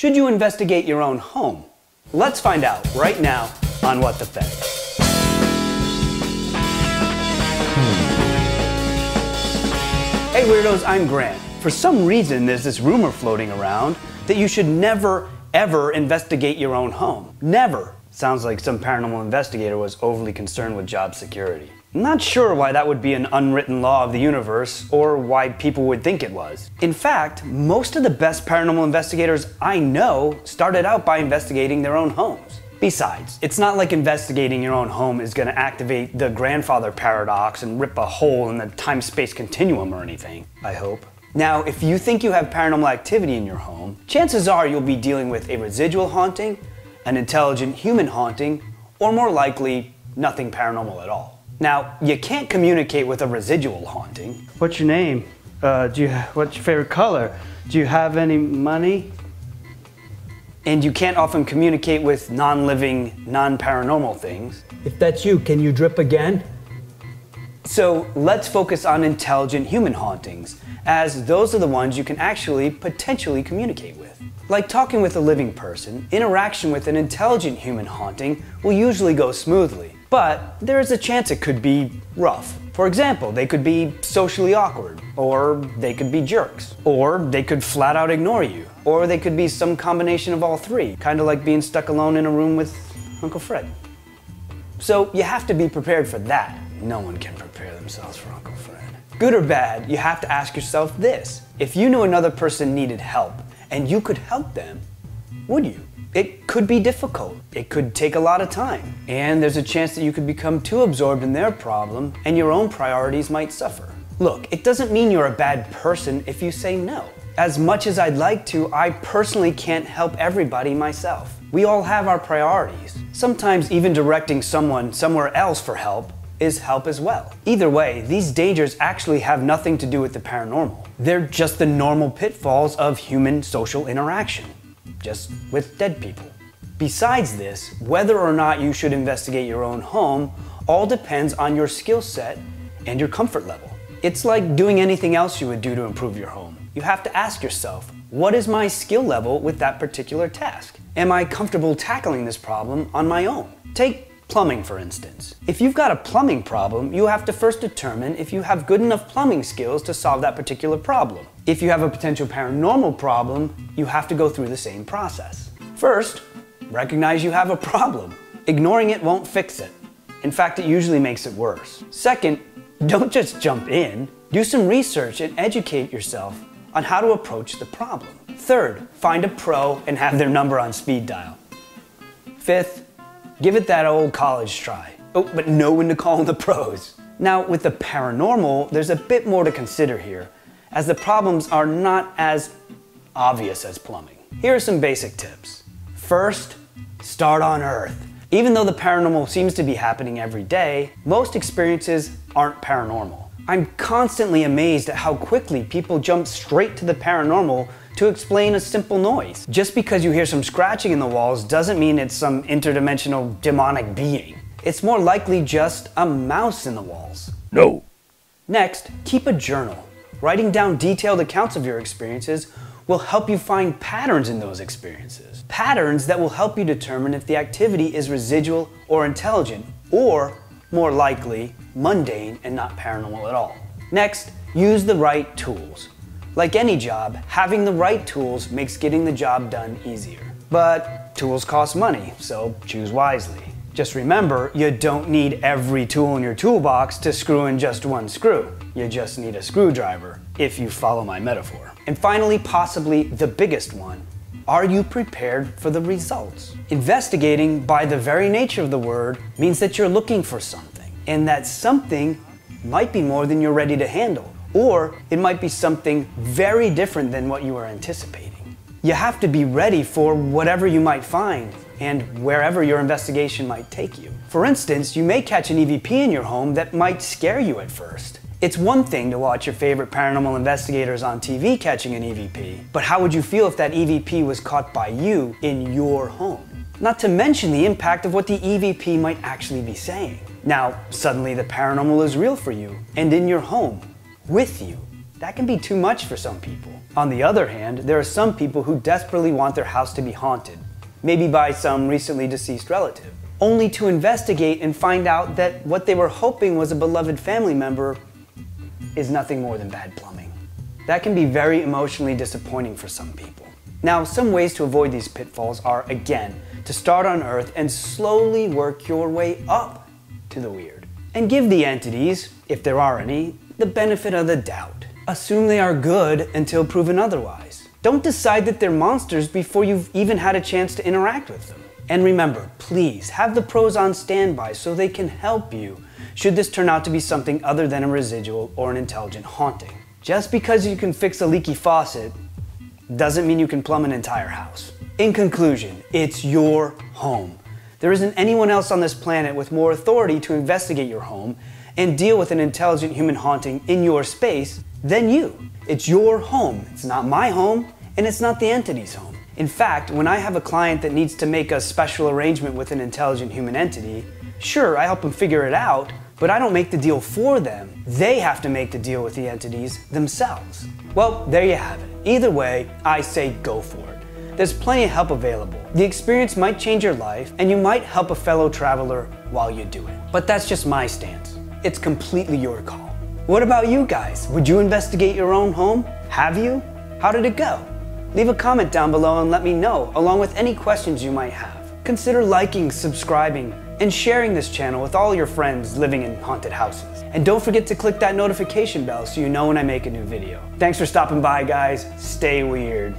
Should you investigate your own home? Let's find out right now on What the Fed. Hey Weirdos, I'm Grant. For some reason, there's this rumor floating around that you should never, ever investigate your own home. Never. Sounds like some paranormal investigator was overly concerned with job security. I'm not sure why that would be an unwritten law of the universe, or why people would think it was. In fact, most of the best paranormal investigators I know started out by investigating their own homes. Besides, it's not like investigating your own home is going to activate the grandfather paradox and rip a hole in the time-space continuum or anything, I hope. Now, if you think you have paranormal activity in your home, chances are you'll be dealing with a residual haunting, an intelligent human haunting, or more likely, nothing paranormal at all. Now, you can't communicate with a residual haunting. What's your name? What's your favorite color? Do you have any money? And you can't often communicate with non-living, non-paranormal things. If that's you, can you drip again? So let's focus on intelligent human hauntings, as those are the ones you can actually potentially communicate with. Like talking with a living person, interaction with an intelligent human haunting will usually go smoothly, but there is a chance it could be rough. For example, they could be socially awkward, or they could be jerks, or they could flat out ignore you, or they could be some combination of all three, kind of like being stuck alone in a room with Uncle Fred. So you have to be prepared for that. No one can prepare themselves for Uncle Fred. Good or bad, you have to ask yourself this. If you knew another person needed help, and you could help them, would you? It could be difficult. It could take a lot of time. And there's a chance that you could become too absorbed in their problem and your own priorities might suffer. Look, it doesn't mean you're a bad person if you say no. As much as I'd like to, I personally can't help everybody myself. We all have our priorities. Sometimes even directing someone somewhere else for help is help as well. Either way, these dangers actually have nothing to do with the paranormal. They're just the normal pitfalls of human social interaction, just with dead people. Besides this, whether or not you should investigate your own home all depends on your skill set and your comfort level. It's like doing anything else you would do to improve your home. You have to ask yourself, what is my skill level with that particular task? Am I comfortable tackling this problem on my own? Take plumbing, for instance. If you've got a plumbing problem, you have to first determine if you have good enough plumbing skills to solve that particular problem. If you have a potential paranormal problem, you have to go through the same process. First, recognize you have a problem. Ignoring it won't fix it. In fact, it usually makes it worse. Second, don't just jump in. Do some research and educate yourself on how to approach the problem. Third, find a pro and have their number on speed dial. Fifth, give it that old college try. Oh, but know when to call the pros. Now, with the paranormal, there's a bit more to consider here, as the problems are not as obvious as plumbing. Here are some basic tips. First, start on Earth. Even though the paranormal seems to be happening every day, most experiences aren't paranormal. I'm constantly amazed at how quickly people jump straight to the paranormal to explain a simple noise. Just because you hear some scratching in the walls doesn't mean it's some interdimensional demonic being. It's more likely just a mouse in the walls. No. Next, keep a journal. Writing down detailed accounts of your experiences will help you find patterns in those experiences. Patterns that will help you determine if the activity is residual or intelligent, or, more likely, mundane and not paranormal at all. Next, use the right tools. Like any job, having the right tools makes getting the job done easier. But tools cost money, so choose wisely. Just remember, you don't need every tool in your toolbox to screw in just one screw. You just need a screwdriver, if you follow my metaphor. And finally, possibly the biggest one, are you prepared for the results? Investigating, by the very nature of the word, means that you're looking for something, and that something might be more than you're ready to handle. Or it might be something very different than what you were anticipating. You have to be ready for whatever you might find and wherever your investigation might take you. For instance, you may catch an EVP in your home that might scare you at first. It's one thing to watch your favorite paranormal investigators on TV catching an EVP, but how would you feel if that EVP was caught by you in your home? Not to mention the impact of what the EVP might actually be saying. Now, suddenly the paranormal is real for you and in your home, with you. That can be too much for some people. On the other hand, there are some people who desperately want their house to be haunted, maybe by some recently deceased relative, only to investigate and find out that what they were hoping was a beloved family member is nothing more than bad plumbing. That can be very emotionally disappointing for some people. Now, some ways to avoid these pitfalls are, again, to start on Earth and slowly work your way up to the weird. And give the entities, if there are any, the benefit of the doubt. Assume they are good until proven otherwise. Don't decide that they're monsters before you've even had a chance to interact with them. And remember, please have the pros on standby so they can help you should this turn out to be something other than a residual or an intelligent haunting. Just because you can fix a leaky faucet doesn't mean you can plumb an entire house. In conclusion, it's your home. There isn't anyone else on this planet with more authority to investigate your home and deal with an intelligent human haunting in your space than you. It's your home. It's not my home, and it's not the entity's home. In fact, when I have a client that needs to make a special arrangement with an intelligent human entity, sure, I help them figure it out, but I don't make the deal for them. They have to make the deal with the entities themselves. Well, there you have it. Either way, I say go for it. There's plenty of help available. The experience might change your life, and you might help a fellow traveler while you do it. But that's just my stance. It's completely your call. What about you guys? Would you investigate your own home? Have you? How did it go? Leave a comment down below and let me know, along with any questions you might have. Consider liking, subscribing, and sharing this channel with all your friends living in haunted houses. And don't forget to click that notification bell so you know when I make a new video. Thanks for stopping by, guys. Stay weird.